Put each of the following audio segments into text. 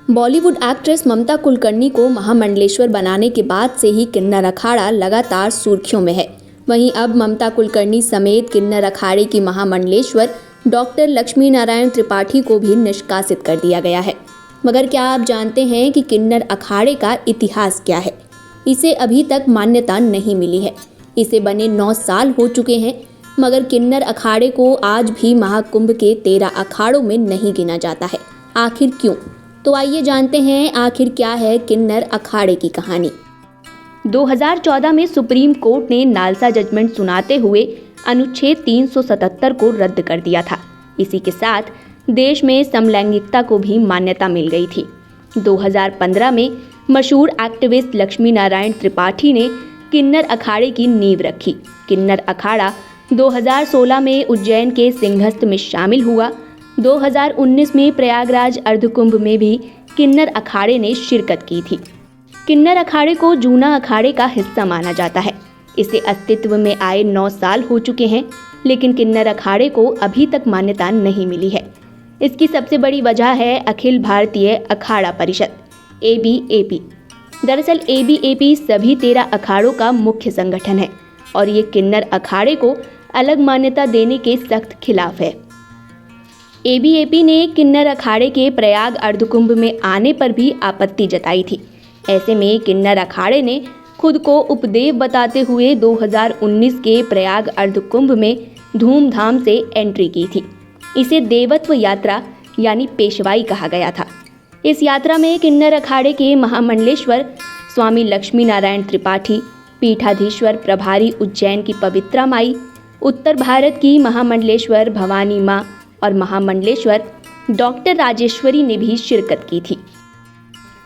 Bollywood actress ममता कुलकर्णी को महामंडलेश्वर बनाने के बाद से ही किन्नर अखाड़ा लगातार सुर्खियों में है। वहीं अब ममता कुलकर्णी समेत किन्नर अखाड़े की महामंडलेश्वर डॉक्टर लक्ष्मी नारायण त्रिपाठी को भी निष्कासित कर दिया गया है। मगर क्या आप जानते हैं कि किन्नर अखाड़े का इतिहास क्या है? इसे अभी तक मान्यता नहीं मिली है। इसे बने 9 साल हो चुके हैं, मगर किन्नर अखाड़े को आज भी महाकुंभ के 13 अखाड़ों में नहीं गिना जाता है। आखिर क्यों? तो आइए जानते हैं आखिर क्या है किन्नर अखाड़े की कहानी। 2014 में सुप्रीम कोर्ट ने नालसा जजमेंट सुनाते हुए अनुच्छेद 377 को रद्द कर दिया था। इसी के साथ देश में समलैंगिकता को भी मान्यता मिल गई थी। 2015 में मशहूर एक्टिविस्ट लक्ष्मी नारायण त्रिपाठी ने किन्नर अखाड़े की नींव रखी। किन्नर अखाड़ा 2016 में उज्जैन के सिंहस्थ में शामिल हुआ। 2019 में प्रयागराज अर्धकुंभ में भी किन्नर अखाड़े ने शिरकत की थी। किन्नर अखाड़े को जूना अखाड़े का हिस्सा माना जाता है। इसे अस्तित्व में आए 9 साल हो चुके हैं, लेकिन किन्नर अखाड़े को अभी तक मान्यता नहीं मिली है। इसकी सबसे बड़ी वजह है अखिल भारतीय अखाड़ा परिषद ABAP। दरअसल ABAP सभी 13 अखाड़ों का मुख्य संगठन है और ये किन्नर अखाड़े को अलग मान्यता देने के सख्त खिलाफ है। ABAP ने किन्नर अखाड़े के प्रयाग अर्धकुंभ में आने पर भी आपत्ति जताई थी। ऐसे में किन्नर अखाड़े ने खुद को उपदेव बताते हुए 2019 के प्रयाग अर्धकुंभ में धूमधाम से एंट्री की थी। इसे देवत्व यात्रा यानी पेशवाई कहा गया था। इस यात्रा में किन्नर अखाड़े के महामंडलेश्वर स्वामी लक्ष्मी नारायण त्रिपाठी, पीठाधीश्वर प्रभारी उज्जैन की पवित्रा माई, उत्तर भारत की महामंडलेश्वर भवानी माँ और महामंडलेश्वर डॉक्टर राजेश्वरी ने भी शिरकत की थी।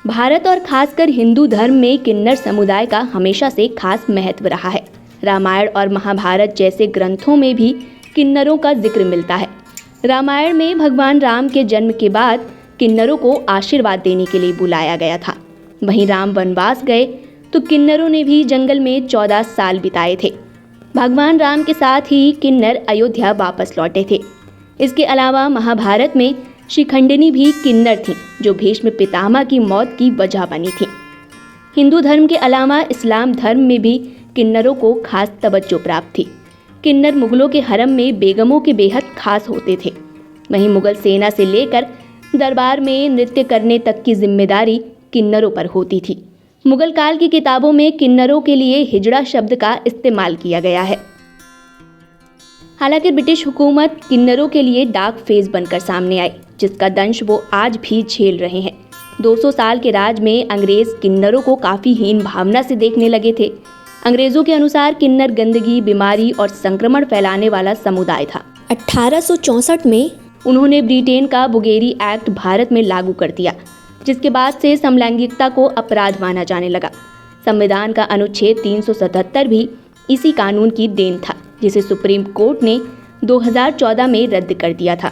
भारत और खासकर हिंदू धर्म में किन्नर समुदाय का हमेशा से खास महत्व रहा है। रामायण और महाभारत जैसे ग्रंथों में भी किन्नरों का जिक्र मिलता है। रामायण में भगवान राम के जन्म के बाद किन्नरों को आशीर्वाद देने के लिए बुलाया गया था। वहीं राम वनवास गए तो किन्नरों ने भी जंगल में 14 साल बिताए थे। भगवान राम के साथ ही किन्नर अयोध्या वापस लौटे थे। इसके अलावा महाभारत में शिखंडिनी भी किन्नर थी, जो भीष्म पितामह की मौत की वजह बनी थी। हिंदू धर्म के अलावा इस्लाम धर्म में भी किन्नरों को खास तवज्जो प्राप्त थी। किन्नर मुगलों के हरम में बेगमों के बेहद खास होते थे। वहीं मुगल सेना से लेकर दरबार में नृत्य करने तक की जिम्मेदारी किन्नरों पर होती थी। मुगल काल की किताबों में किन्नरों के लिए हिजड़ा शब्द का इस्तेमाल किया गया है। हालांकि ब्रिटिश हुकूमत किन्नरों के लिए डार्क फेज बनकर सामने आई, जिसका दंश वो आज भी झेल रहे हैं। 200 साल के राज में अंग्रेज किन्नरों को काफ़ी हीन भावना से देखने लगे थे। अंग्रेजों के अनुसार किन्नर गंदगी, बीमारी और संक्रमण फैलाने वाला समुदाय था। 1864 में उन्होंने ब्रिटेन का बुगेरी एक्ट भारत में लागू कर दिया, जिसके बाद से समलैंगिकता को अपराध माना जाने लगा। संविधान का अनुच्छेद 377 भी इसी कानून की देन था, जिसे सुप्रीम कोर्ट ने 2014 में रद्द कर दिया था।